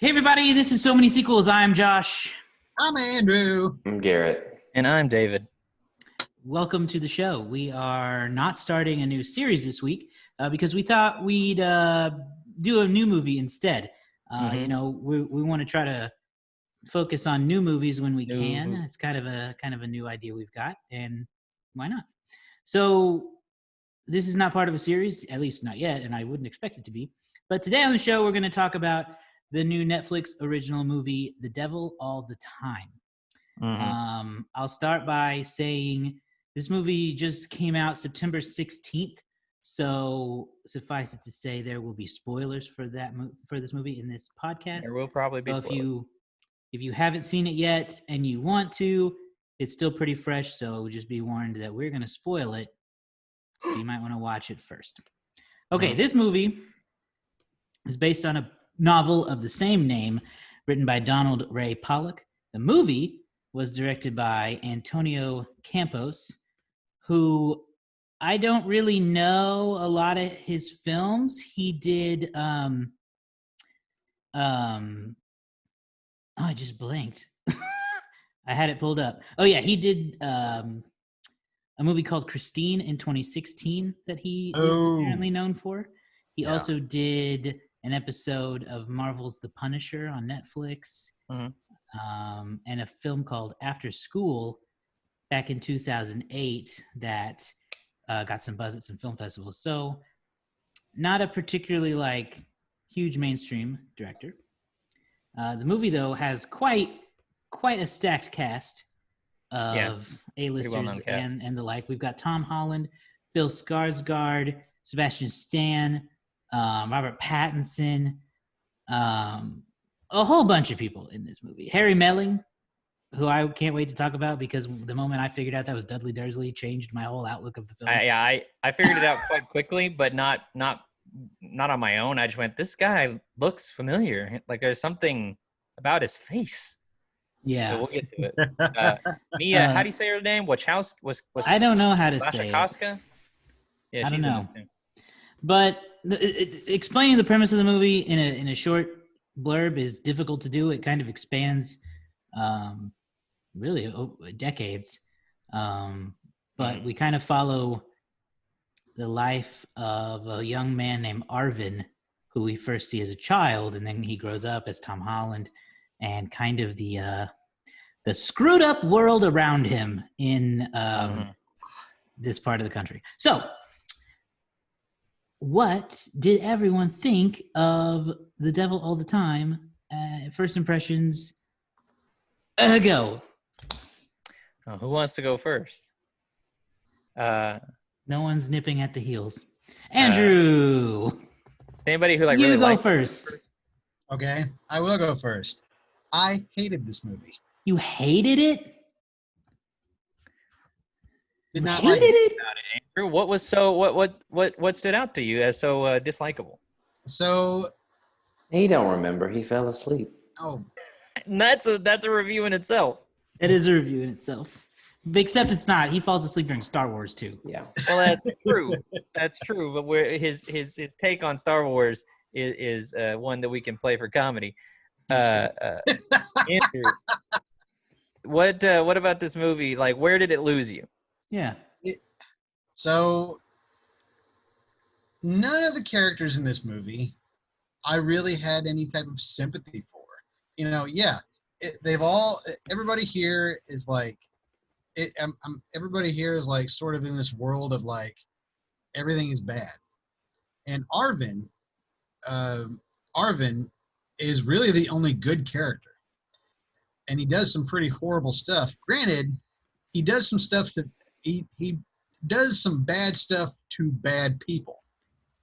Hey everybody, this is So Many Sequels. I'm Josh. I'm Andrew. I'm Garrett. And I'm David. Welcome to the show. We are not starting a new series this week because we thought we'd do a new movie instead. You know, we want to try to focus on new movies when we can. It's kind of a new idea we've got, and why not? So this is not part of a series, at least not yet, and I wouldn't expect it to be. But today on the show, we're going to talk about the new Netflix original movie, The Devil All the Time. I'll start by saying this movie just came out September 16th. So suffice it to say, there will be spoilers for this movie in this podcast. There will probably be spoilers. If you haven't seen it yet and you want to, it's still pretty fresh. So just be warned that we're going to spoil it. So you might want to watch it first. Okay, this movie is based on a novel of the same name written by Donald Ray Pollock. The movie was directed by Antonio Campos, who I don't really know a lot of his films. He did I just blanked. I had it pulled up. Oh yeah, he did a movie called Christine in 2016 that he is apparently known for. He also did an episode of Marvel's The Punisher on Netflix, and a film called After School back in 2008 that got some buzz at some film festivals. So not a particularly huge mainstream director. The movie though has quite a stacked cast of A-listers and the like. We've got Tom Holland, Bill Skarsgård, Sebastian Stan, Robert Pattinson, a whole bunch of people in this movie. Harry Melling, who I can't wait to talk about because the moment I figured out that was Dudley Dursley changed my whole outlook of the film. I figured it out quite quickly, but not on my own. I just went, this guy looks familiar. Like there's something about his face. Yeah, so we'll get to it. Mia, how do you say her name? Wachowski was I don't know how to say it. Yeah, I don't know. But explaining the premise of the movie in a short blurb is difficult to do. It kind of expands, really decades. But we kind of follow the life of a young man named Arvin, who we first see as a child, and then he grows up as Tom Holland, and kind of the screwed up world around him in this part of the country. So, what did everyone think of The Devil All the Time? First impressions, go. Who wants to go first? No one's nipping at the heels. Andrew! Anybody who you really go likes first. Okay, I will go first. I hated this movie. You hated it? Did not hated like it. Andrew, what was what stood out to you as so dislikable? So He don't remember. He fell asleep. And that's a review in itself. It is a review in itself. Except it's not. He falls asleep during Star Wars too. Yeah. Well, that's true. That's true. But his take on Star Wars is one that we can play for comedy. Andrew, what about this movie? Like, where did it lose you? Yeah. So none of the characters in this movie I really had any type of sympathy for. You know, everybody here is like, everybody here is like sort of in this world of like everything is bad, and Arvin is really the only good character, and he does some pretty horrible stuff. Granted, he does some stuff he does some bad stuff to bad people.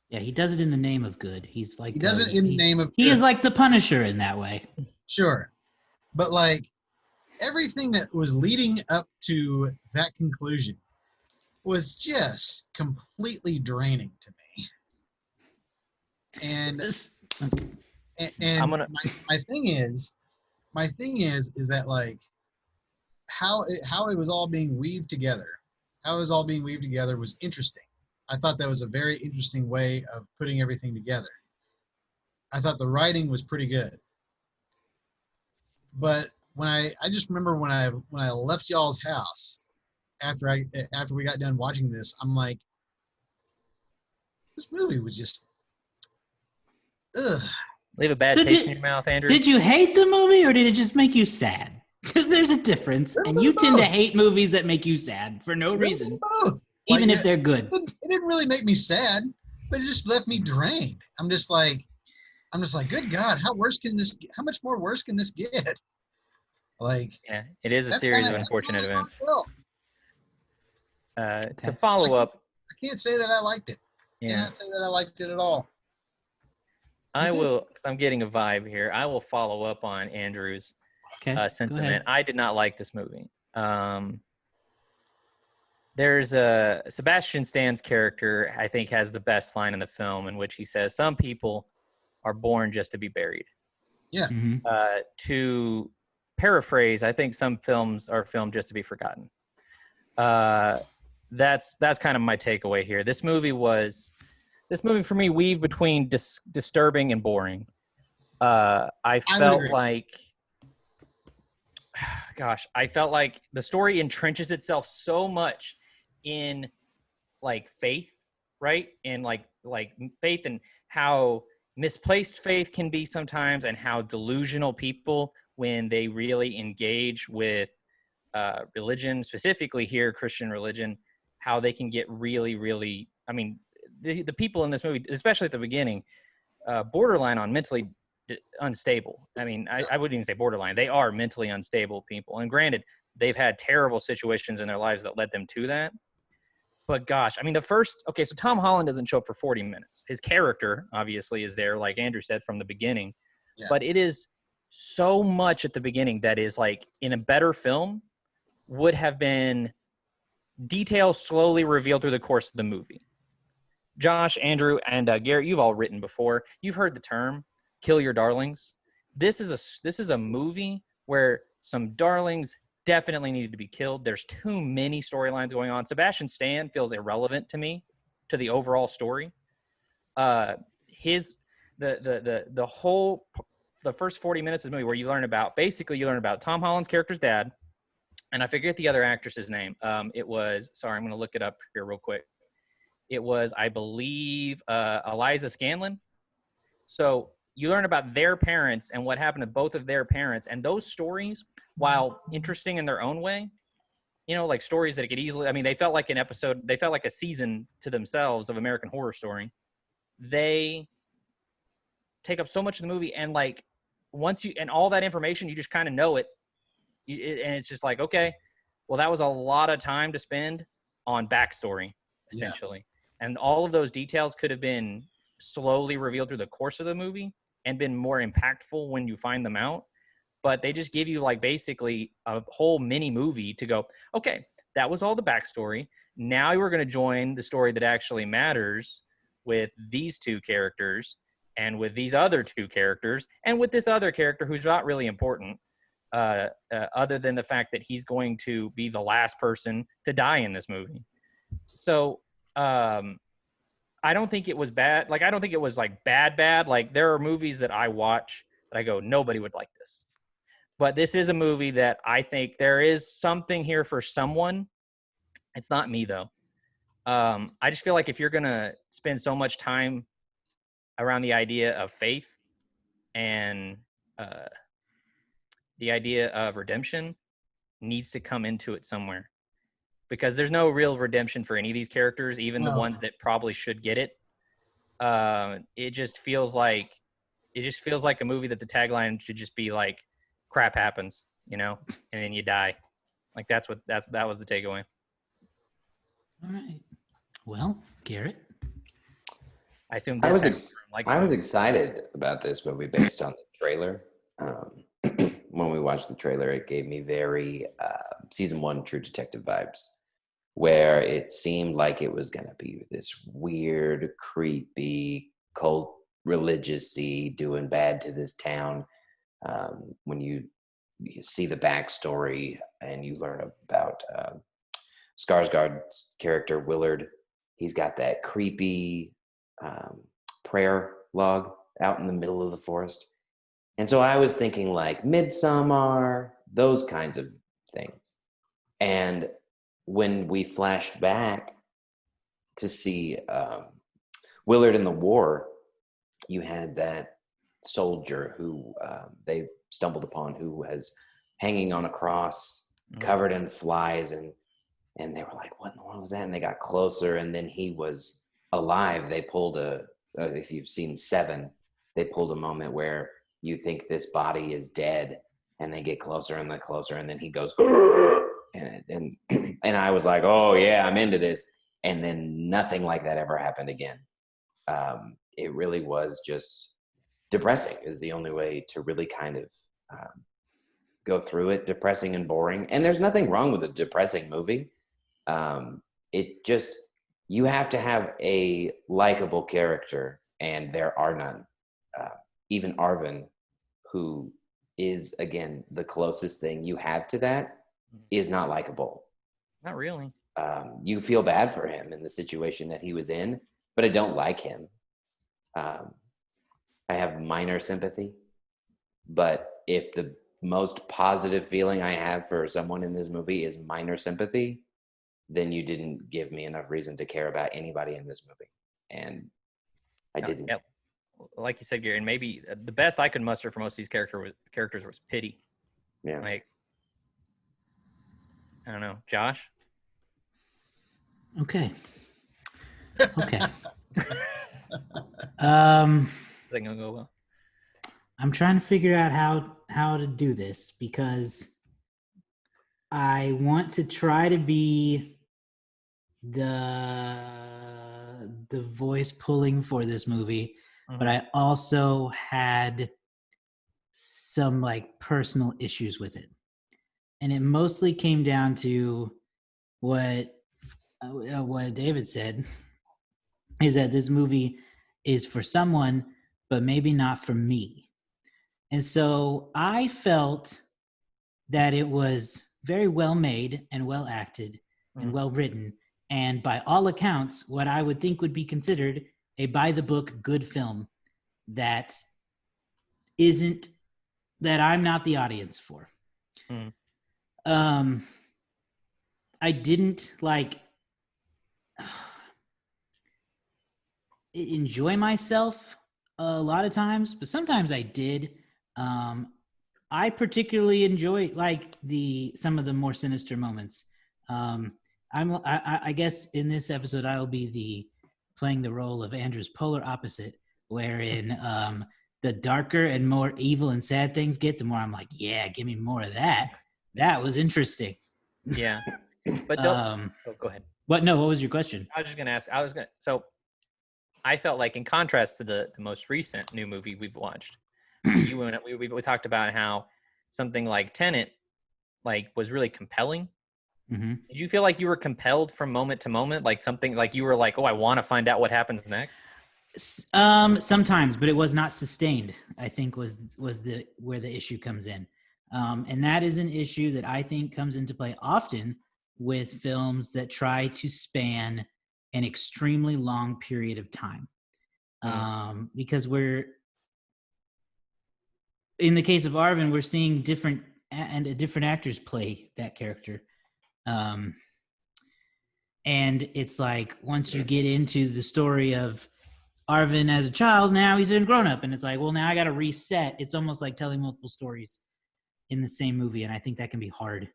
Yeah, he does it in the name of good. He's like he does it in the name of good. He is like the Punisher in that way. Sure, but like everything that was leading up to that conclusion was just completely draining to me. And my thing is that like how it was all being weaved together. How it was all being weaved together was interesting. I thought that was a very interesting way of putting everything together. I thought the writing was pretty good. But when I just remember when I left y'all's house after we got done watching this, I'm like, this movie was just ugh. Leave a bad So taste in your mouth, Andrew. Did you hate the movie or did it just make you sad? Because there's a difference, and you tend to hate movies that make you sad for no reason, Both. even Like, if they're good. It didn't really make me sad, but it just left me drained. I'm just like, good God, how much more worse can this get? Like, Yeah, it is a that's series kinda- of unfortunate that's how I events. felt. To follow up, I can't say that I liked it. I yeah, cannot say that I liked it at all. I will. 'Cause I'm getting a vibe here. I will follow up on Andrew's Okay, go sentiment. ahead. I did not like this movie. There's a Sebastian Stan's character, I think, has the best line in the film, in which he says, "Some people are born just to be buried." Yeah. Mhm. To paraphrase, I think some films are filmed just to be forgotten. That's kind of my takeaway here. This movie for me weaved between disturbing and boring. I felt like the story entrenches itself so much in like faith, right? And like faith, and how misplaced faith can be sometimes, and how delusional people, when they really engage with religion, specifically here Christian religion, how they can get really, really, I mean, the people in this movie, especially at the beginning, borderline on mentally unstable. I mean, I wouldn't even say borderline. They are mentally unstable people. And granted, they've had terrible situations in their lives that led them to that. But gosh, I mean, so Tom Holland doesn't show up for 40 minutes. His character, obviously, is there, like Andrew said, from the beginning. Yeah. But it is so much at the beginning that is, like, in a better film, would have been details slowly revealed through the course of the movie. Josh, Andrew, and Garrett, you've all written before. You've heard the term "kill your darlings." This is a movie where some darlings definitely needed to be killed. There's too many storylines going on. Sebastian Stan feels irrelevant to me, to the overall story. The first 40 minutes of the movie, where you learn about Tom Holland's character's dad, and I forget the other actress's name. I'm going to look it up here real quick. It was, I believe, Eliza Scanlon. So you learn about their parents and what happened to both of their parents. And those stories, while interesting in their own way, like stories that could easily, I mean, they felt like a season to themselves of American Horror Story. They take up so much of the movie, and like, and all that information, you just kind of know it. And it's just like, okay, well, that was a lot of time to spend on backstory, essentially. Yeah. And all of those details could have been slowly revealed through the course of the movie and been more impactful when you find them out. But they just give you, like, basically a whole mini movie to go, okay, that was all the backstory. Now we're going to join the story that actually matters with these two characters, and with these other two characters, and with this other character who's not really important, other than the fact that he's going to be the last person to die in this movie. So I don't think it was bad. Like, I don't think it was like bad. Like, there are movies that I watch that I go, nobody would like this. But this is a movie that I think there is something here for someone. It's not me, though. I just feel like if you're going to spend so much time around the idea of faith and the idea of redemption, needs to come into it somewhere. Because there's no real redemption for any of these characters, even the ones that probably should get it. It just feels like a movie that the tagline should just be like, crap happens, and then you die. Like, that was the takeaway. All right. Well, Garrett, I assume I was excited about this movie based on the trailer. When we watched the trailer, it gave me very season 1 True Detective vibes, where it seemed like it was going to be this weird, creepy, cult, religious-y, doing bad to this town. When you see the backstory and you learn about Skarsgård's character, Willard, he's got that creepy prayer log out in the middle of the forest. And so I was thinking like Midsommar, those kinds of things. And when we flashed back to see Willard in the War, you had that soldier who they stumbled upon who was hanging on a cross, covered in flies, and they were like, what in the world was that? And they got closer, and then he was alive. They pulled if you've seen Seven, they pulled a moment where you think this body is dead, and they get closer and closer, and then he goes, and I was like, oh yeah, I'm into this. And then nothing like that ever happened again. It really was just depressing is the only way to really kind of go through it. Depressing and boring. And there's nothing wrong with a depressing movie. It just, you have to have a likable character, and there are none. Even Arvin, who is, again, the closest thing you have to that, is not likable. Not really. You feel bad for him in the situation that he was in, but I don't like him. I have minor sympathy, but if the most positive feeling I have for someone in this movie is minor sympathy, then you didn't give me enough reason to care about anybody in this movie. And I didn't. Yeah. Like you said, Gary, and maybe the best I could muster for most of these characters was pity. Yeah. Like, I don't know. Josh? Okay. Okay. Is that gonna go well? I'm trying to figure out how to do this because I want to try to be the voice pulling for this movie, but I also had some like personal issues with it. And it mostly came down to what David said, is that this movie is for someone, but maybe not for me. And so I felt that it was very well made and well acted and well written. And by all accounts, what I would think would be considered a by the book good film that I'm not the audience for. I didn't enjoy myself a lot of times, but sometimes I did. I particularly enjoy some of the more sinister moments. I guess in this episode I will be playing the role of Andrew's polar opposite, wherein the darker and more evil and sad things get, the more I'm like, yeah, give me more of that. That was interesting. Yeah, but don't. Go ahead. What was your question? I was just gonna ask. So I felt like, in contrast to the most recent new movie we've watched, we talked about how something like Tenet was really compelling. Mm-hmm. Did you feel like you were compelled from moment to moment, like something like you were like, oh, I want to find out what happens next? Sometimes, but it was not sustained, I think was where the issue comes in. And that is an issue that I think comes into play often with films that try to span an extremely long period of time. Because in the case of Arvin, we're seeing different actors play that character. And it's like, once you get into the story of Arvin as a child, now he's a grown up, and it's like, well, now I got to reset. It's almost like telling multiple stories in the same movie, and I think that can be hard.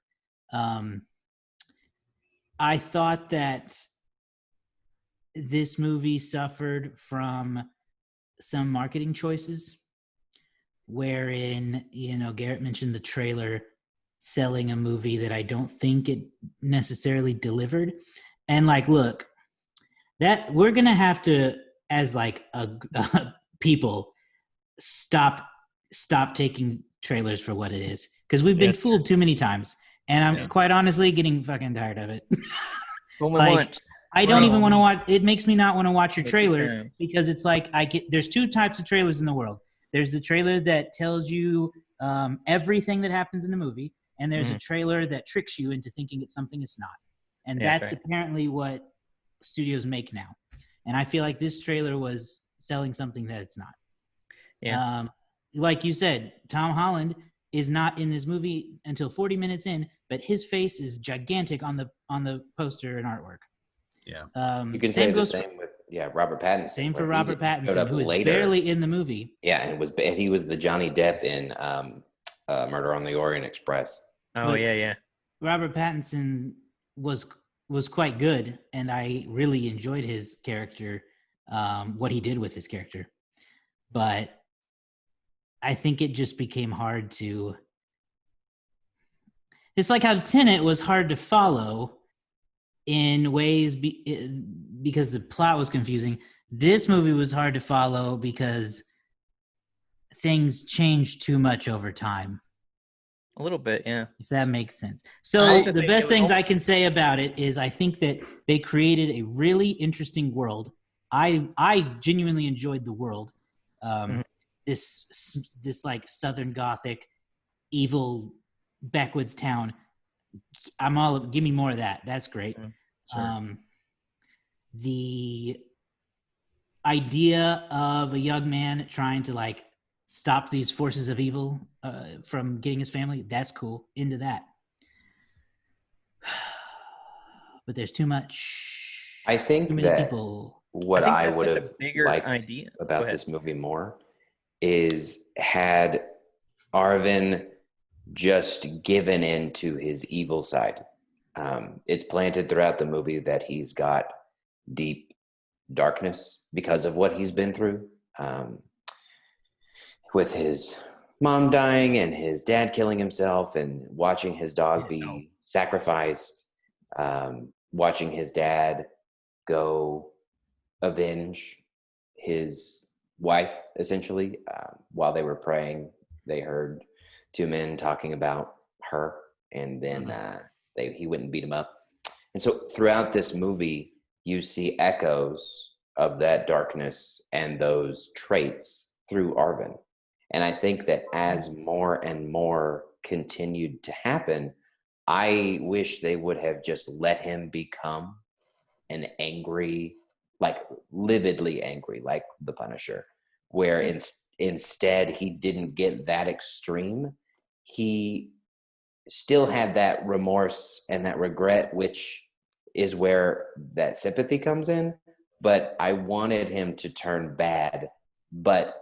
I thought that this movie suffered from some marketing choices, wherein, Garrett mentioned the trailer selling a movie that I don't think it necessarily delivered. And look, that we're going to have to, as people, stop taking trailers for what it is, because we've been fooled too many times, and I'm quite honestly getting fucking tired of it. I don't even want to watch. It makes me not want to watch your trailer, because it's like there's two types of trailers in the world. There's the trailer that tells you everything that happens in the movie, and there's a trailer that tricks you into thinking it's something it's not. And that's apparently what studios make now. And I feel like this trailer was selling something that it's not. Yeah. like you said, Tom Holland is not in this movie until 40 minutes in, but his face is gigantic on the poster and artwork. Yeah. You can say the same with Robert Pattinson. Same for where Robert Pattinson, who is barely in the movie. Yeah, and he was the Johnny Depp in Murder on the Orient Express. Oh, But yeah. Robert Pattinson was quite good, and I really enjoyed his character, what he did with his character. But I think it just became hard to... It's like how Tenet was hard to follow in ways because the plot was confusing. This movie was hard to follow because things changed too much over time. A little bit, yeah. If that makes sense. So the best things I can say about it is I think that they created a really interesting world. I genuinely enjoyed the world. This like Southern Gothic, evil backwoods town. Give me more of that. That's great. Sure. The idea of a young man trying to like stop these forces of evil from getting his family, that's cool. Into that. But there's too much. I think too many that people. what I would have liked idea about this movie more is had Arvin just given into his evil side. It's planted throughout the movie that he's got deep darkness because of what he's been through, with his mom dying and his dad killing himself and watching his dog be sacrificed, watching his dad go avenge his wife, essentially. While they were praying, they heard two men talking about her, and then he went and beat him up. And so throughout this movie, you see echoes of that darkness and those traits through Arvin. And I think that as more and more continued to happen, I wish they would have just let him become an angry, like lividly angry, like the Punisher, where instead he didn't get that extreme. He still had that remorse and that regret, which is where that sympathy comes in. But I wanted him to turn bad, but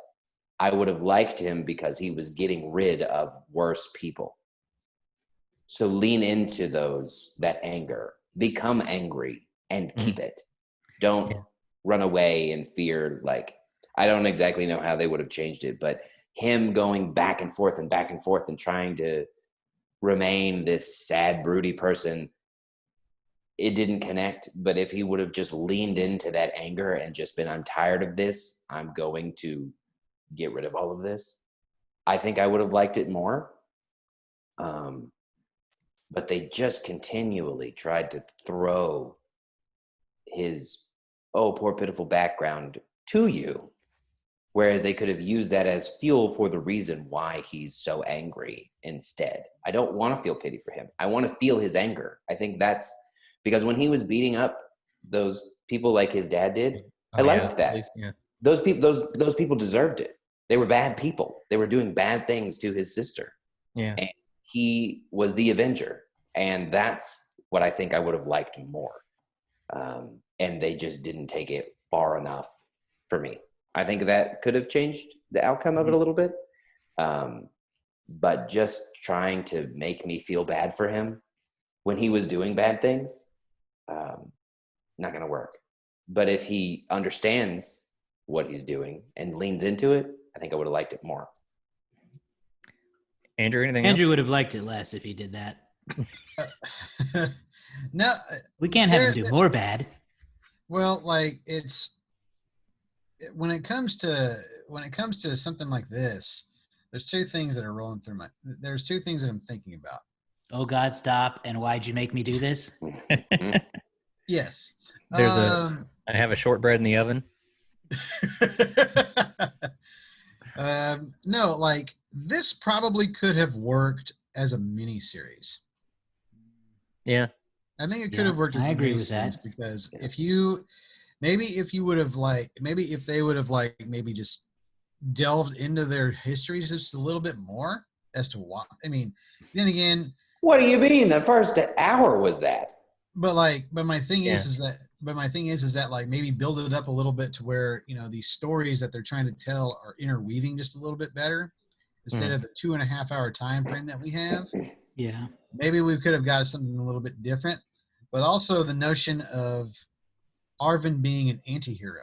I would have liked him because he was getting rid of worse people. So lean into that anger, become angry and keep it. Don't run away in fear. Like, I don't exactly know how they would have changed it, but him going back and forth and trying to remain this sad, broody person, it didn't connect. But if he would have just leaned into that anger and just been, I'm tired of this, I'm going to get rid of all of this, I think I would have liked it more. But they just continually tried to throw his, poor pitiful background to you, whereas they could have used that as fuel for the reason why he's so angry instead. I don't want to feel pity for him. I want to feel his anger. I think that's because when he was beating up those people like his dad did, I liked that. Yeah. Those people deserved it. They were bad people. They were doing bad things to his sister. Yeah. And he was the avenger. And that's what I think I would have liked more. And they just didn't take it far enough for me. I think that could have changed the outcome of it a little bit. But just trying to make me feel bad for him when he was doing bad things, not going to work. But if he understands what he's doing and leans into it, I think I would have liked it more. Andrew, anything Andrew else? would have liked it less if he did that. No, we can't have him do more bad. Well, like when it comes to something like this, there's two things that are rolling through there's two things that I'm thinking about. Oh God, stop! And why'd you make me do this? Yes. I have a shortbread in the oven. No, like this probably could have worked as a mini series. Yeah, I think it could have worked as a mini series because if they would have maybe just delved into their histories just a little bit more as to why. I mean, then again, What do you mean? The first hour was that. but my thing is that like maybe build it up a little bit to where, you know, these stories that they're trying to tell are interweaving just a little bit better instead of the 2.5 hour time frame that we have. Yeah. Maybe we could have got something a little bit different, but also the notion of Arvin being an anti-hero.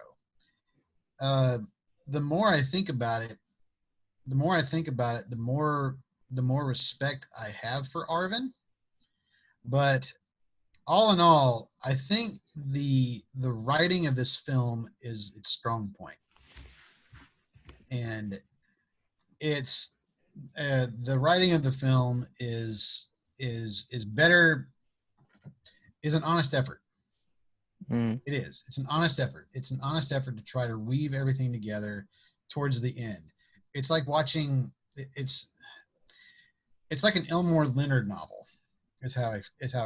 The more I think about it, the more respect I have for Arvin. But all in all, I think the writing of this film is its strong point, and it's the writing of the film is better, is an honest effort. It is. It's an honest effort. It's an honest effort to try to weave everything together towards the end. It's like watching. It's like an Elmore Leonard novel. Is how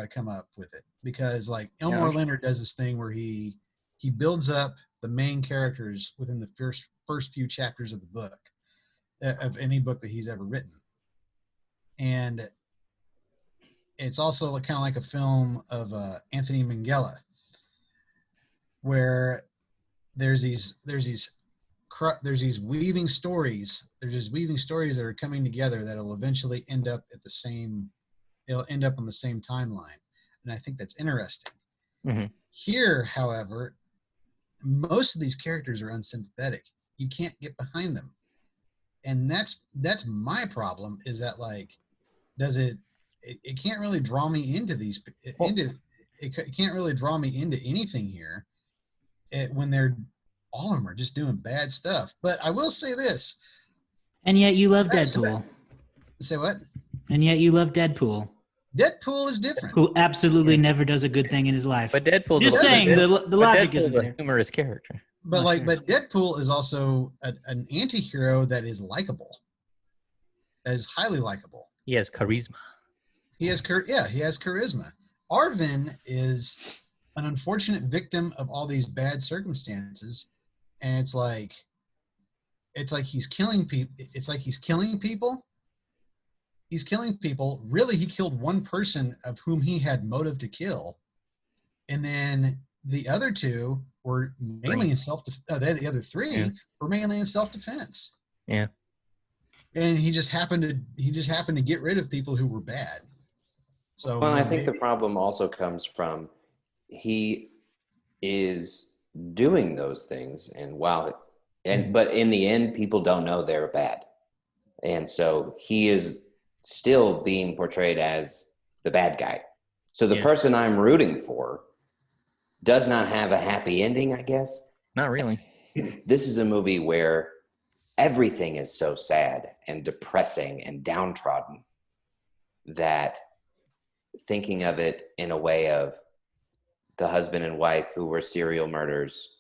I come up with it, because like Elmore Leonard does this thing where he builds up the main characters within the first few chapters of the book, of any book that he's ever written, and it's also kind of like a film of Anthony Minghella, where there's these weaving stories. There's these weaving stories that are coming together that'll eventually end up at the same. It'll end up on the same timeline, and I think that's interesting. Here, however, most of these characters are unsympathetic. You can't get behind them, and that's my problem. Is that like, does it can't really draw me into these it can't really draw me into anything here. When they're all of them are just doing bad stuff. But I will say this. And yet you love Deadpool. Say what? And yet you love Deadpool. Deadpool is different. Who absolutely never does a good thing in his life. But Deadpool's just saying the logic isn't there. A humorous character. But but Deadpool is also an anti-hero that is likable. That is highly likable. He has charisma. He has charisma. Arvin is an unfortunate victim of all these bad circumstances, and it's like he's killing people. It's like he's killing people. He's killing people. Really, he killed one person of whom he had motive to kill, and then the other two were mainly in the other three were mainly in self-defense. Yeah. And he just happened to get rid of people who were bad. So well, I think the problem also comes from he is doing those things, but in the end, people don't know they're bad, and so he is still being portrayed as the bad guy. So the person I'm rooting for does not have a happy ending, I guess. Not really. This is a movie where everything is so sad and depressing and downtrodden that thinking of it in a way of the husband and wife who were serial murderers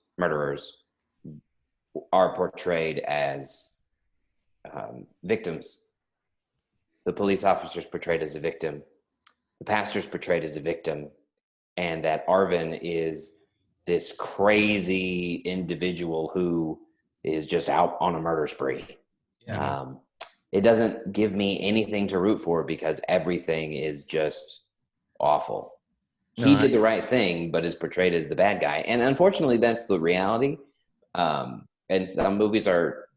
are portrayed as victims. The police officer's portrayed as a victim. The pastor's portrayed as a victim. And that Arvin is this crazy individual who is just out on a murder spree. Yeah. It doesn't give me anything to root for because everything is just awful. He did the right thing, but is portrayed as the bad guy. And unfortunately, that's the reality. And some movies are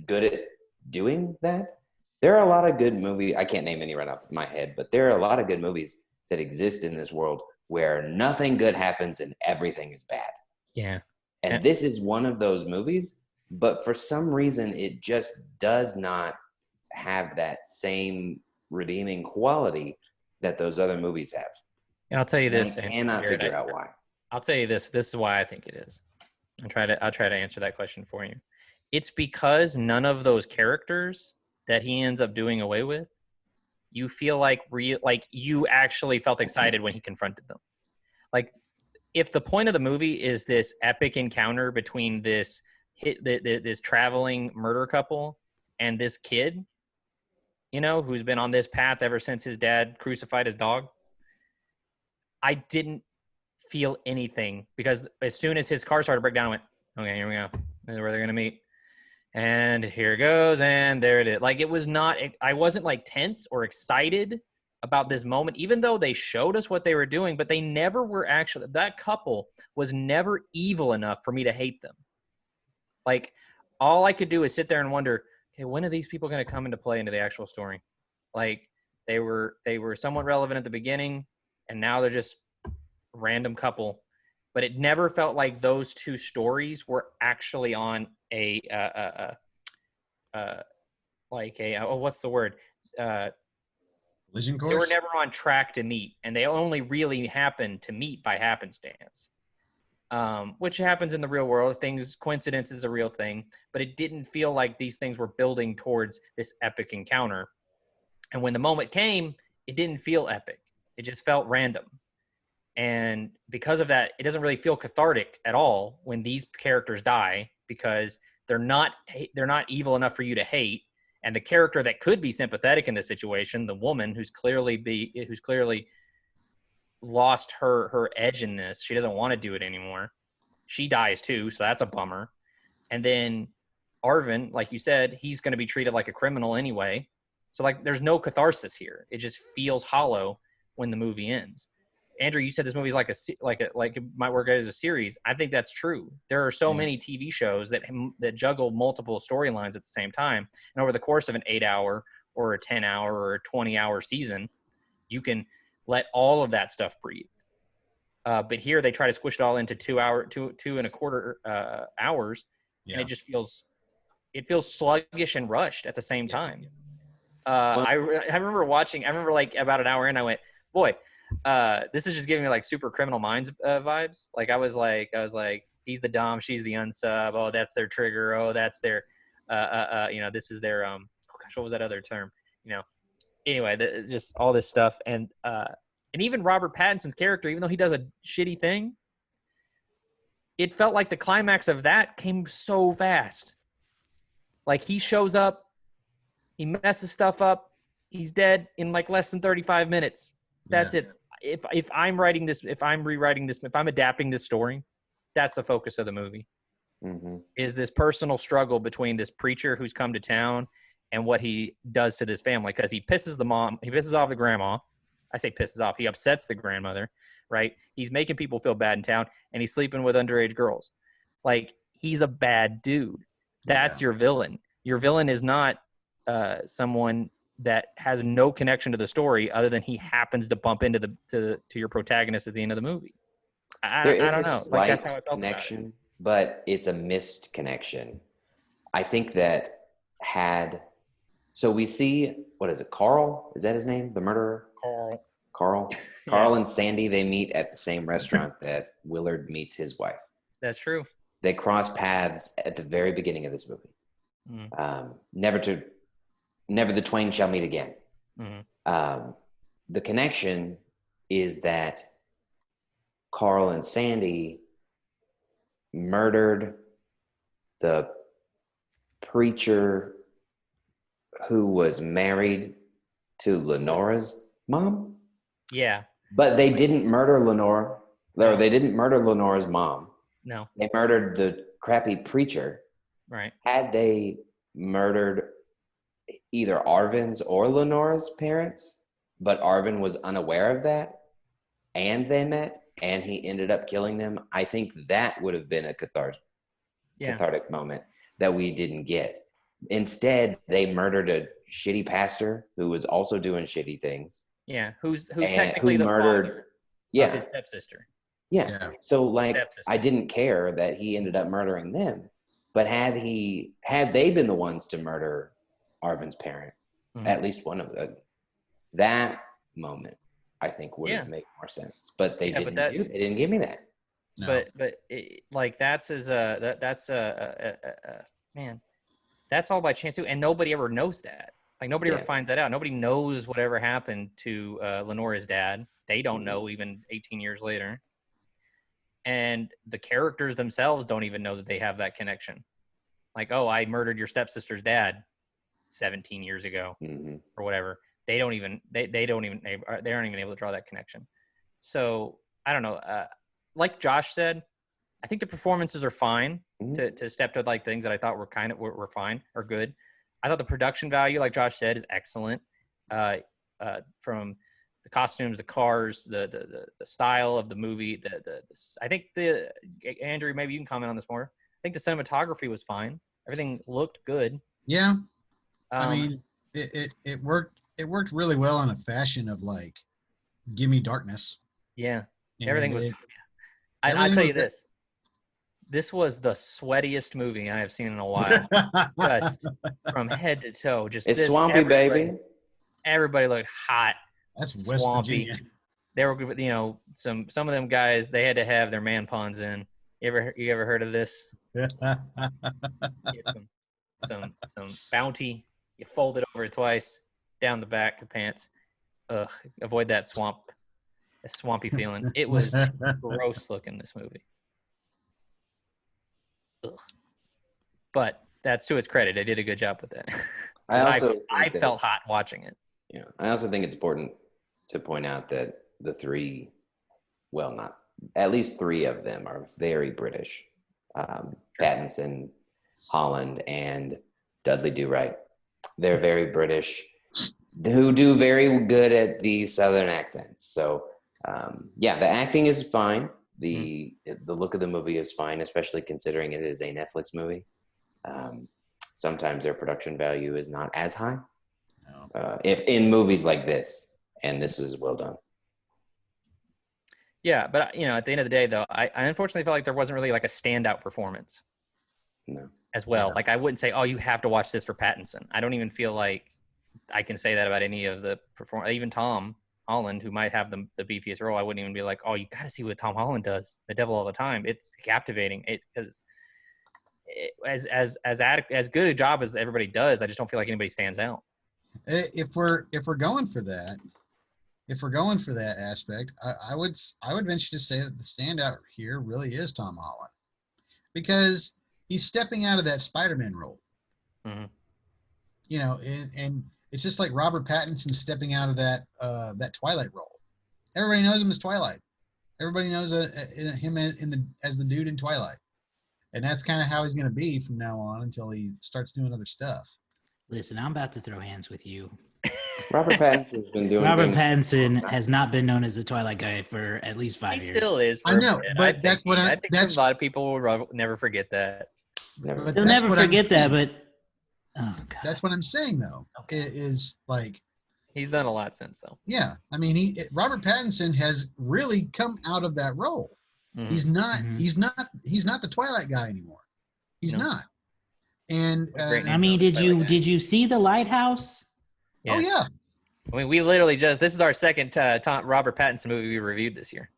good at doing that. There are a lot of good movies. I can't name any right off my head, but there are a lot of good movies that exist in this world where nothing good happens and everything is bad. Yeah. And this is one of those movies, but for some reason, it just does not have that same redeeming quality that those other movies have. And I'll tell you this. I cannot figure out why. I'll tell you this. This is why I think it is. I'll try to answer that question for you. It's because none of those characters that he ends up doing away with, you feel like you actually felt excited when he confronted them. Like, if the point of the movie is this epic encounter between this traveling murder couple and this kid, who's been on this path ever since his dad crucified his dog, I didn't feel anything, because as soon as his car started to break down, I went, okay, here we go. This is where they're going to meet. and here it goes, and there it is. Like, it was not, I wasn't like tense or excited about this moment, even though they showed us what they were doing, but they never were actually, that couple was never evil enough for me to hate them. Like, all I could do is sit there and wonder, okay, when are these people going to come into play into the actual story? Like, they were somewhat relevant at the beginning, and now they're just random couple. But it never felt like those two stories were actually on what's the word? Collision course? They were never on track to meet, and they only really happened to meet by happenstance, which happens in the real world. Coincidence is a real thing, but it didn't feel like these things were building towards this epic encounter. And when the moment came, it didn't feel epic. It just felt random. And because of that, it doesn't really feel cathartic at all when these characters die, because they're not evil enough for you to hate. And the character that could be sympathetic in this situation, the woman who's clearly lost her edge in this, she doesn't want to do it anymore. She dies too, so that's a bummer. And then Arvin, like you said, he's going to be treated like a criminal anyway. So like, there's no catharsis here. It just feels hollow when the movie ends. Andrew, you said this movie is like it might work out as a series. I think that's true. There are so many TV shows that juggle multiple storylines at the same time, and over the course of an 8-hour or a 10-hour or a 20-hour season, you can let all of that stuff breathe. But here they try to squish it all into 2 and a quarter hours, and it just feels sluggish and rushed at the same time. I remember like about an hour in, I went, boy, this is just giving me like Super Criminal Minds vibes. Like I was like, he's the dom, she's the unsub. Oh, that's their trigger. Oh, that's their, this is their, oh gosh, what was that other term? Anyway, just all this stuff. And even Robert Pattinson's character, even though he does a shitty thing, it felt like the climax of that came so fast. Like he shows up, he messes stuff up, he's dead in like less than 35 minutes. That's it. If I'm writing this, if I'm rewriting this, if I'm adapting this story, that's the focus of the movie. Mm-hmm. Is this personal struggle between this preacher who's come to town and what he does to this family, because he pisses off the grandma. I say pisses off. He upsets the grandmother, right? He's making people feel bad in town, and he's sleeping with underage girls. Like, he's a bad dude. That's your villain. Your villain is not someone that has no connection to the story other than he happens to bump into to your protagonist at the end of the movie. I don't know. Like, that's how I felt connection, about it. But it's a missed connection. I think that so we see, what is it? Carl? Is that his name? The murderer? Carl. Carl and Sandy, they meet at the same restaurant that Willard meets his wife. That's true. They cross paths at the very beginning of this movie. Mm. Never the twain shall meet again. Mm-hmm. The connection is that Carl and Sandy murdered the preacher who was married to Lenora's mom. Yeah. But they didn't murder Lenora, or they didn't murder Lenora's mom. No. They murdered the crappy preacher. Right. Had they murdered either Arvin's or Lenora's parents, but Arvin was unaware of that, and they met, and he ended up killing them, I think that would have been a cathartic moment that we didn't get. Instead, they murdered a shitty pastor who was also doing shitty things. Yeah, who's technically the father of his stepsister. Yeah. So like, I didn't care that he ended up murdering them, but had they been the ones to murder Arvin's parent, at least one of them, that moment I think would have made more sense. But they didn't. They didn't give me that. No. But like that's man, that's all by chance too, and nobody ever knows that. Like nobody ever finds that out. Nobody knows whatever happened to Lenora's dad. They don't know even 18 years later. And the characters themselves don't even know that they have that connection. Like, oh, I murdered your stepsister's dad 17 years ago or whatever. They aren't even able to draw that connection. So I don't know. Like Josh said, I think the performances are fine Mhm. to step to like things that I thought were fine or good. I thought the production value, like Josh said, is excellent. From the costumes, the cars, the style of the movie. I think Andrew, maybe you can comment on this more. I think the cinematography was fine. Everything looked good. Yeah, I Um, mean, it worked. It worked really well in a fashion of like, give me darkness, yeah, and everything was. I'll everything tell was. you this. This was the sweatiest movie I have seen in a while. Just from head to toe. Just It's this. swampy, baby. Everybody looked hot, That's West swampy. Virginia. They were, some of them guys. They had to have their man puns in. You ever heard of this? Get some bounty. You fold it over twice, down the back of the pants. Ugh, avoid that swampy feeling. It was gross looking, this movie. Ugh. But that's to its credit. They did a good job with that. I also I think that, felt hot watching it. yeah, I also think it's important to point out that the three, well, not at least three of them are very British. Pattinson, Holland, and Dudley Do Right. They're very British, who do very good at the Southern accents. So, yeah, the acting is fine. The look of the movie is fine, especially considering it is a Netflix movie. Sometimes their production value is not as high. No. If in movies like this, and this was well done. Yeah, but at the end of the day, though, I unfortunately felt like there wasn't really like a standout performance. No. As well. Yeah. Like I wouldn't say, oh, you have to watch this for Pattinson. I don't even feel like I can say that about any of the even Tom Holland, who might have the beefiest role. I wouldn't even be like, oh, you got to see what Tom Holland does. The Devil All the Time. It's captivating. Because as good a job as everybody does, I just don't feel like anybody stands out. If we're going for that, aspect, I would venture to say that the standout here really is Tom Holland, because he's stepping out of that Spider-Man role. Mm-hmm. And it's just like Robert Pattinson stepping out of that Twilight role. Everybody knows him as Twilight. Everybody knows him as the dude in Twilight, and that's kind of how he's going to be from now on until he starts doing other stuff. Listen, I'm about to throw hands with you. Robert Pattinson's been doing Robert things. Pattinson has not been known as the Twilight guy for at least 5 years. He still is. I know, but that's what I think a lot of people will never forget that. They'll never forget that, but oh god, that's what I'm saying though. Okay. Is like he's done a lot since though. Yeah, I mean, Robert Pattinson has really come out of that role. Mm-hmm. He's not the Twilight guy anymore. He's not. And I mean, did you see The Lighthouse? Yeah. Oh yeah. I mean, we literally this is our second Robert Pattinson movie we reviewed this year.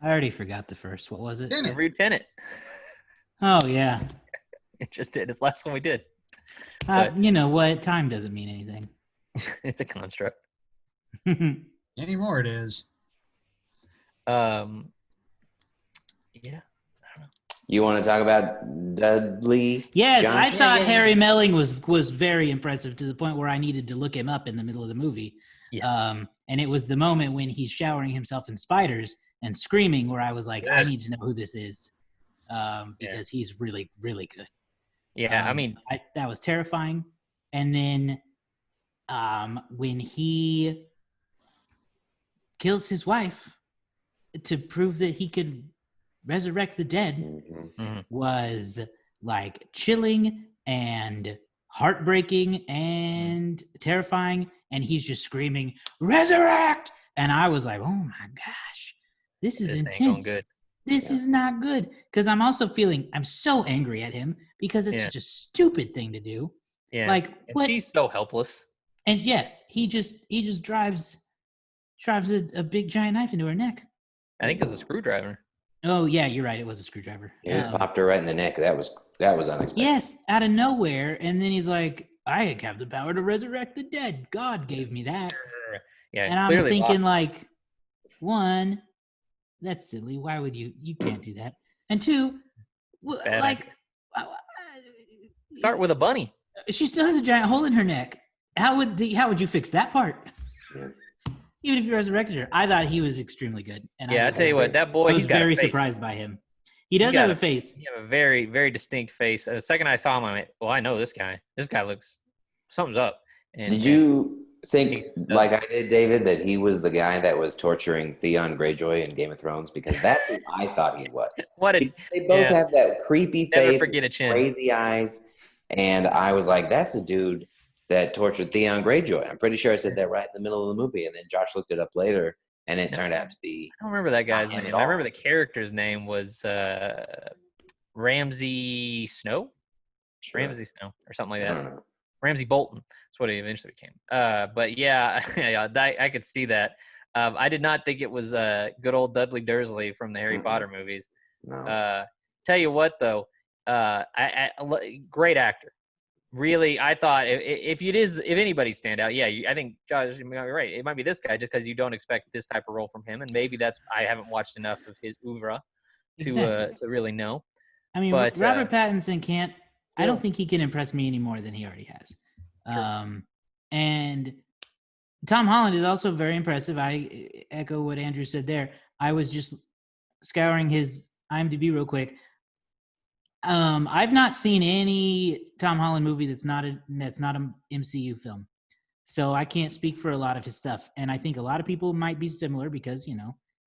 I already forgot the first. What was it? We reviewed Tenet. Oh yeah. It just did. It's the last one we did. You know what? Time doesn't mean anything. It's a construct. Anymore it is. Yeah. You want to talk about Dudley? Yes, Johnson? I thought Harry Melling was very impressive to the point where I needed to look him up in the middle of the movie. Yes. And it was the moment when he's showering himself in spiders and screaming where I was like, I need to know who this is, because he's really, really good. Yeah, I mean, that was terrifying. And then when he kills his wife to prove that he could resurrect the dead was like chilling and heartbreaking and terrifying. And he's just screaming, "Resurrect!" And I was like, oh my gosh, this is intense. Good. This is not good. Because I'm also I'm so angry at him because it's such a stupid thing to do. Yeah. Like, what? She's so helpless. And yes, he just drives a big giant knife into her neck. I think it was a screwdriver. Oh yeah, you're right. It was a screwdriver. Yeah, it popped her right in the neck. That was unexpected. Yes, out of nowhere, and then he's like, "I have the power to resurrect the dead. God gave me that." Yeah, and I'm thinking like, one, that's silly. Why would you? You can't do that. And two, like, start with a bunny. She still has a giant hole in her neck. How would you fix that part? Yeah. Even if you resurrected her, I thought he was extremely good. And I tell you what, that boy, I was very surprised by him. He does have a face. You have a very, very distinct face. The second I saw him, I went, well, I know this guy. This guy looks, something's up. And, did you think, like I did, David, that he was the guy that was torturing Theon Greyjoy in Game of Thrones? Because that's who I thought he was. They both have that creepy face, never forget a chin, crazy eyes. And I was like, that's the dude that tortured Theon Greyjoy. I'm pretty sure I said that right in the middle of the movie. And then Josh looked it up later, and it turned out to be. I don't remember that guy's name. I remember the character's name was Ramsay Snow? Sure. Ramsay Snow or something like that. Ramsay Bolton. That's what he eventually became. But yeah, I could see that. I did not think it was good old Dudley Dursley from the Harry Potter movies. No. Tell you what, though, great actor. Really, I thought if anybody stand out, I think Josh, you might be right. It might be this guy just because you don't expect this type of role from him, and maybe that's I haven't watched enough of his oeuvre to really know. I mean, but, Robert Pattinson can't. I don't think he can impress me any more than he already has. Sure. And Tom Holland is also very impressive. I echo what Andrew said there. I was just scouring his IMDb real quick. I've not seen any Tom Holland movie that's not a MCU film, so I can't speak for a lot of his stuff. And I think a lot of people might be similar because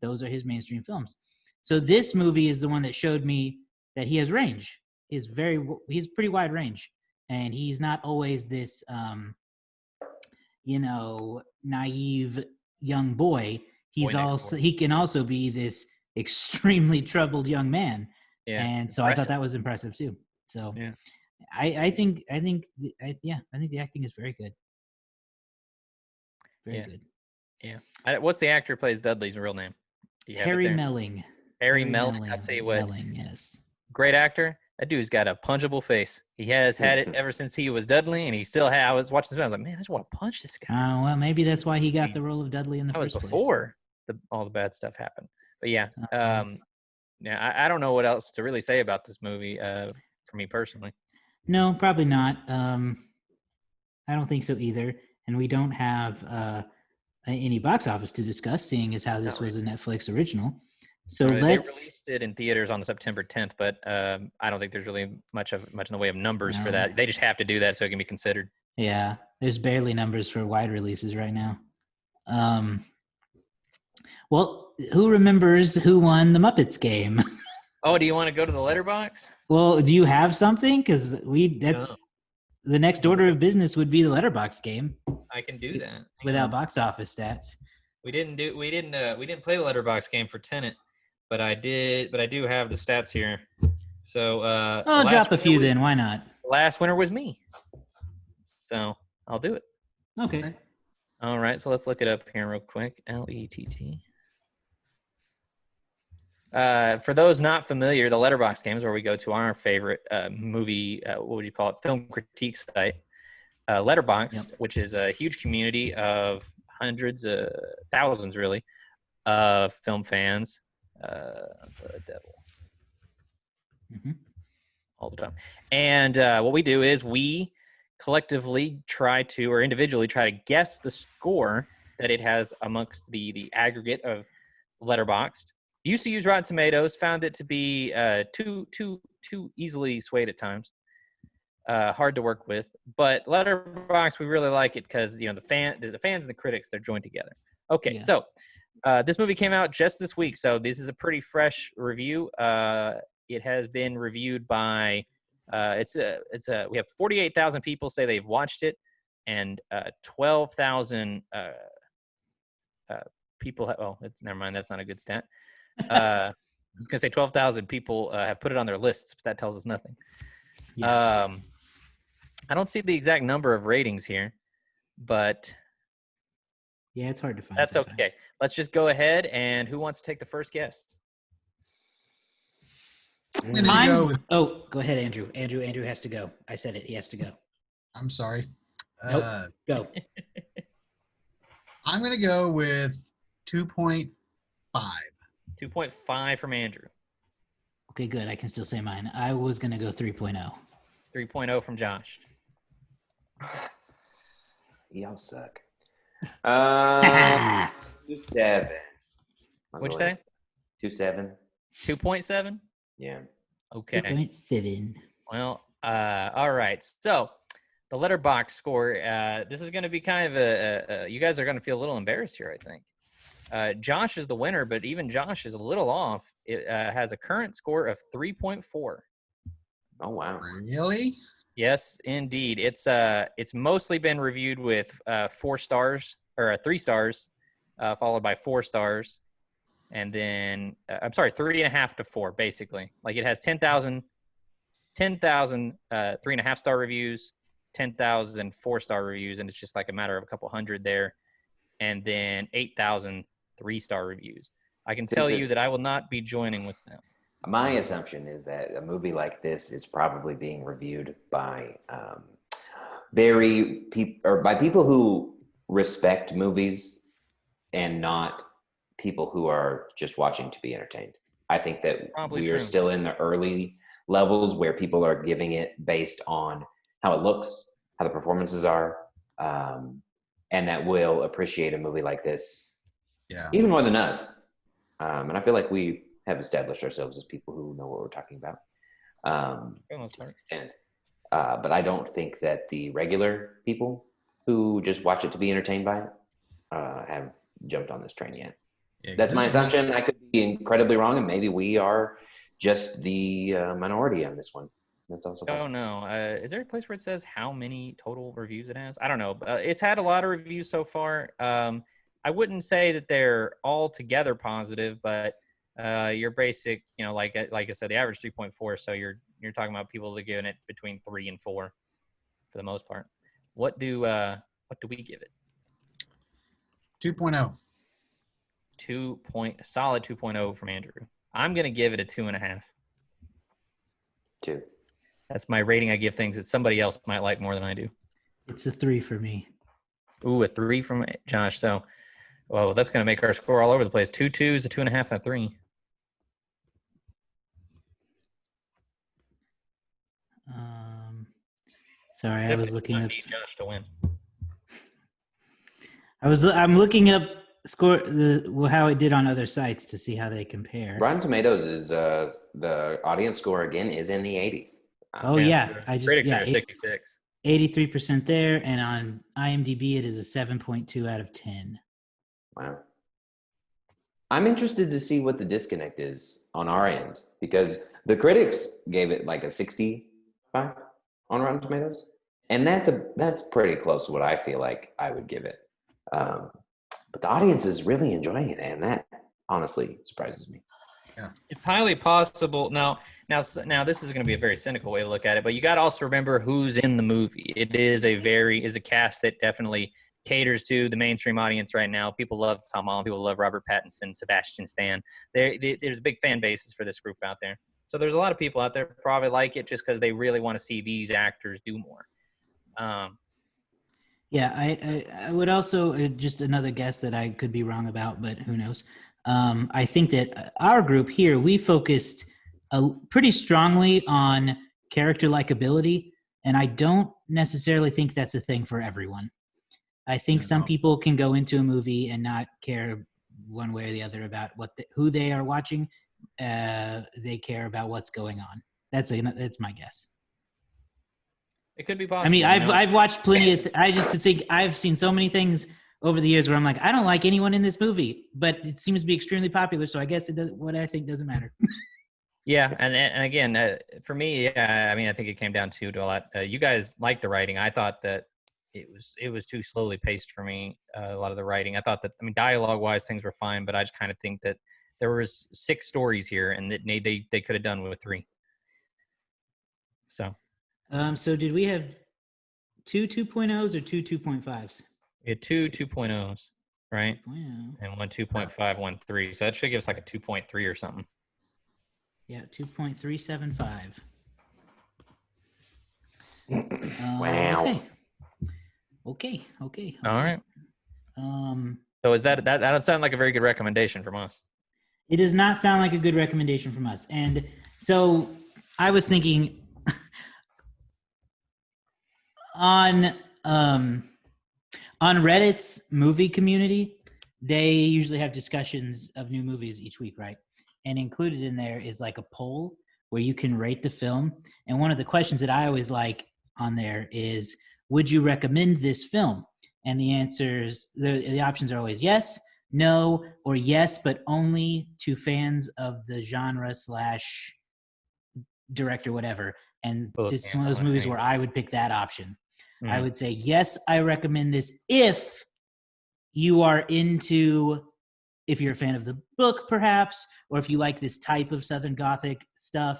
those are his mainstream films. So this movie is the one that showed me that he has range. He's pretty wide range, and he's not always this naive young boy. He can also be this extremely troubled young man. Yeah, and so impressive. I thought that was impressive too. So yeah. I think the acting is very good. Very good. Yeah. What's the actor who plays Dudley's real name? Harry Melling. Harry Melling. I'll tell you what. Melling, yes. Great actor. That dude's got a punchable face. He has had it ever since he was Dudley, and he still has. I was watching this, I was like, man, I just want to punch this guy. Well, maybe that's why he got the role of Dudley in the first place. That was before all the bad stuff happened. But yeah. I don't know what else to really say about this movie for me personally. No, probably not. I don't think so either. And we don't have any box office to discuss, seeing as how this was a Netflix original. So they released it in theaters on September 10th, but I don't think there's really much in the way of numbers for that. They just have to do that so it can be considered. Yeah, there's barely numbers for wide releases right now. Well, who remembers who won the Muppets game? Oh, do you want to go to the letterbox? Well, do you have something? Because the next order of business would be the letterbox game. I can do that without box office stats. We didn't play the letterbox game for Tenet, but I do have the stats here. So I'll drop a few then. Why not? Last winner was me, so I'll do it. Okay. All right, so let's look it up here real quick. LETT. For those not familiar, the letterbox game is where we go to our favorite movie, what would you call it, film critique site, Letterbox, which is a huge community of hundreds, thousands really, of film fans. The devil. All the time. And what we do is we collectively or individually try to guess the score that it has amongst the aggregate of Letterboxd. Used to use Rotten Tomatoes, found it to be too easily swayed at times, hard to work with. But Letterboxd, we really like it because the fans and the critics, they're joined together. Okay, so this movie came out just this week, so this is a pretty fresh review. It has been reviewed by we have 48,000 people say they've watched it, and 12,000 people. Never mind, that's not a good stat. I was gonna say 12,000 people have put it on their lists, but that tells us nothing. I don't see the exact number of ratings here, but it's hard to find. That's sometimes. Okay. Let's just go ahead, and who wants to take the first guess? Go ahead, Andrew. Andrew has to go. I said it. He has to go. I'm sorry. Nope. Go. I'm gonna go with 2.5. 2.5 from Andrew. Okay, good. I can still say mine. I was going to go 3.0. 3.0 from Josh. Y'all suck. 2.7. What'd you say? 2.7. 2.7? Yeah. Okay. 8.7. Well, all right. So the letterbox score. This is going to be kind of you guys are going to feel a little embarrassed here, I think. Josh is the winner, but even Josh is a little off. It has a current score of 3.4. Oh wow. Really? Yes, indeed. It's mostly been reviewed with 4 stars or 3 stars, followed by 4 stars, and then I'm sorry, 3.5 to 4, basically. Like it has 10,000 3.5 star reviews, 10,000 4-star reviews, and it's just like a matter of a couple hundred there, and then 8,000 3-star reviews. I can tell you that I will not be joining with them. My assumption is that a movie like this is probably being reviewed by by people who respect movies and not people who are just watching to be entertained. I think that Probably we are true. still in the early levels where people are giving it based on how it looks, how the performances are, and that will appreciate a movie like this even more than us. And I feel like we have established ourselves as people who know what we're talking about to an extent. But I don't think that the regular people who just watch it to be entertained by it have jumped on this train yet. Yeah, That's my assumption. I could be incredibly wrong, and maybe we are just the minority on this one. That's also possible. I don't know. Is there a place where it says how many total reviews it has? I don't know. It's had a lot of reviews so far. I wouldn't say that they're all together positive, but your basic, like I said, the average 3.4. So you're talking about people that are giving it between 3 and 4 for the most part. What do we give it? 2.0. Solid 2.0 from Andrew. I'm gonna give it a 2.5. 2. That's my rating I give things that somebody else might like more than I do. It's a 3 for me. Ooh, a 3 from Josh. So, well, that's gonna make our score all over the place. 2 2s, a 2.5, and a 3. Sorry, I was looking up. Josh to win. I'm looking up how it did on other sites to see how they compare. Rotten Tomatoes is the audience score again is in the 80s. Oh yeah, Critics are 66. 83% there, and on IMDb it is a 7.2 out of 10. Wow. I'm interested to see what the disconnect is on our end, because the critics gave it like a 65 on Rotten Tomatoes, and that's pretty close to what I feel like I would give it. But the audience is really enjoying it, and that honestly surprises me. Yeah. It's highly possible. Now, this is going to be a very cynical way to look at it, but you got to also remember who's in the movie. It is a cast that definitely caters to the mainstream audience right now. People love Tom Holland. People love Robert Pattinson, Sebastian Stan. There's big fan bases for this group out there. So there's a lot of people out there who probably like it just because they really want to see these actors do more. Yeah, I would also, just another guess that I could be wrong about, but who knows. I think that our group here, we focused pretty strongly on character likability, and I don't necessarily think that's a thing for everyone. I think some people can go into a movie and not care one way or the other about who they are watching. They care about what's going on. That's my guess. It could be possible. I mean, I've watched plenty of. I just think I've seen so many things over the years where I'm like, I don't like anyone in this movie, but it seems to be extremely popular. So I guess what I think doesn't matter. Yeah, and again, for me, I mean, I think it came down to a lot. You guys liked the writing. I thought that it was too slowly paced for me. A lot of the writing. I thought that, I mean, dialogue-wise, things were fine, but I just kind of think that there was 6 stories here, and that they could have done with 3. So. So did we have 2 2.0s or 2 2.5s? We had 2 2.0s, right? 2.0. And 1 2.5, 1 3. So that should give us like a 2.3 or something. Yeah, 2.375. Wow. Okay. All right. So is that don't sound like a very good recommendation from us? It does not sound like a good recommendation from us. And so I was thinking on Reddit's movie community, they usually have discussions of new movies each week, right? And included in there is like a poll where you can rate the film. And one of the questions that I always like on there is, would you recommend this film? And the answers, the options are always yes, no, or yes, but only to fans of the genre / director, whatever. And this is one of those movies where I would pick that option. I would say, yes, I recommend this if you are into, if you're a fan of the book, perhaps, or if you like this type of Southern Gothic stuff,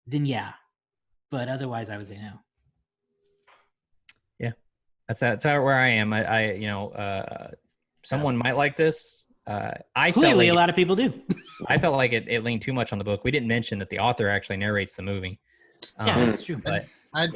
then yeah. But otherwise, I would say no. Yeah, that's how where I am. Someone might like this. Clearly, a lot of people do. I felt like it leaned too much on the book. We didn't mention that the author actually narrates the movie. Yeah, that's true. But I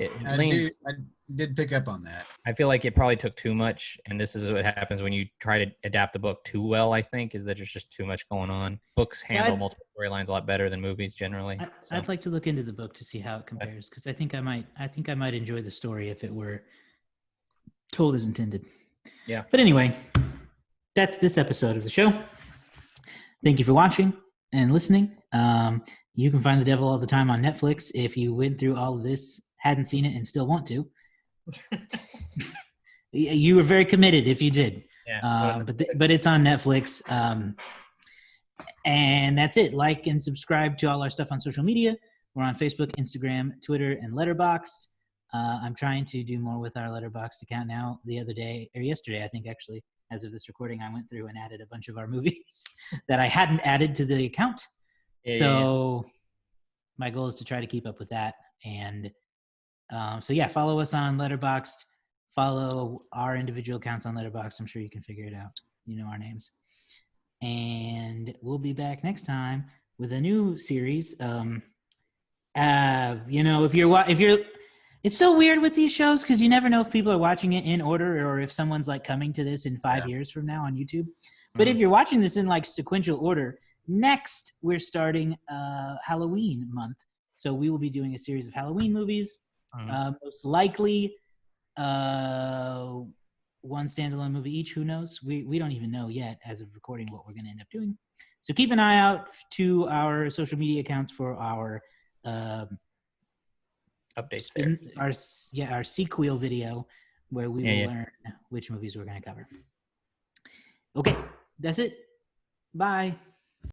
did pick up on that. I feel like it probably took too much, and this is what happens when you try to adapt the book too well. I think is that there's just too much going on. Books handle multiple storylines a lot better than movies generally. I'd like to look into the book to see how it compares, because I think I might enjoy the story if it were told as intended. Yeah. But anyway, that's this episode of the show. Thank you for watching and listening. You can find The Devil All the Time on Netflix if you went through all of this, hadn't seen it, and still want to. You were very committed if you did. Yeah, but it's on Netflix. And that's it. Like and subscribe to all our stuff on social media. We're on Facebook, Instagram, Twitter, and Letterboxd. I'm trying to do more with our Letterboxd account now. The other day, or yesterday, I think actually, as of this recording, I went through and added a bunch of our movies that I hadn't added to the account. So my goal is to try to keep up with that. And follow us on Letterboxd. Follow our individual accounts on Letterboxd. I'm sure you can figure it out. You know our names. And we'll be back next time with a new series. It's so weird with these shows because you never know if people are watching it in order or if someone's like coming to this in 5 years from now on YouTube. But if you're watching this in like sequential order, next we're starting Halloween month. So we will be doing a series of Halloween movies. Most likely one standalone movie each. Who knows? We don't even know yet as of recording what we're going to end up doing. So keep an eye out to our social media accounts for our updates there. Our sequel video where we will learn which movies we're going to cover. Okay, that's it. Bye.